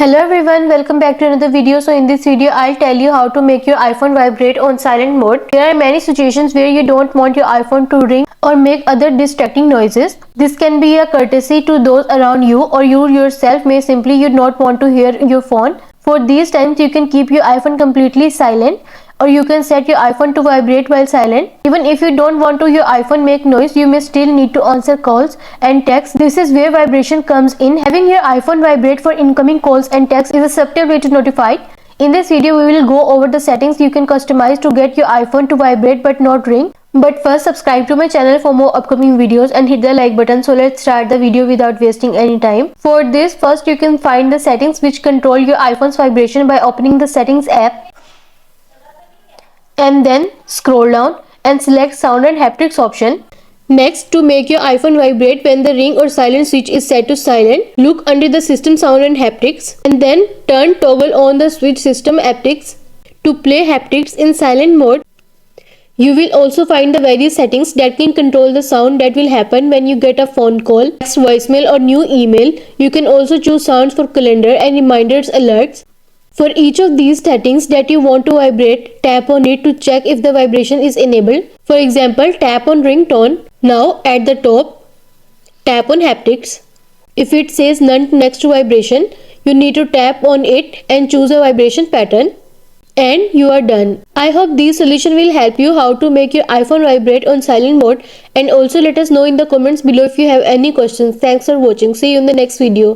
Hello everyone, welcome back to another video. So in this video I'll tell you how to make your iPhone vibrate on silent mode. There are many situations where you don't want your iPhone to ring or make other distracting noises. This can be a courtesy to those around you, or you yourself may simply you not want to hear your phone. For these times you can keep your iPhone completely silent, or you can set your iPhone to vibrate while silent. Even if you don't want to your iPhone make noise, you may still need to answer calls and texts. This is where vibration comes in. Having your iPhone vibrate for incoming calls and texts is a subtle way to notify. In this video we will go over the settings you can customize to get your iPhone to vibrate but not ring. But first, subscribe to my channel for more upcoming videos and hit the like button. So let's start the video without wasting any time. For this, first you can find the settings which control your iPhone's vibration by opening the settings app, and then scroll down and select sound and haptics option. Next, to make your iPhone vibrate when the ring or silent switch is set to silent, look under the system sound and haptics and then turn toggle on the switch system haptics to play haptics in silent mode. You will also find the various settings that can control the sound that will happen when you get a phone call, text, voicemail or new email. You can also choose sounds for calendar and reminders alerts. For each of these settings that you want to vibrate, tap on it to check if the vibration is enabled. For example, tap on ringtone. Now at the top, tap on haptics. If it says none next to vibration, you need to tap on it and choose a vibration pattern. And you are done. I hope these solutions will help you how to make your iPhone vibrate on silent mode, and also let us know in the comments below if you have any questions. Thanks for watching. See you in the next video.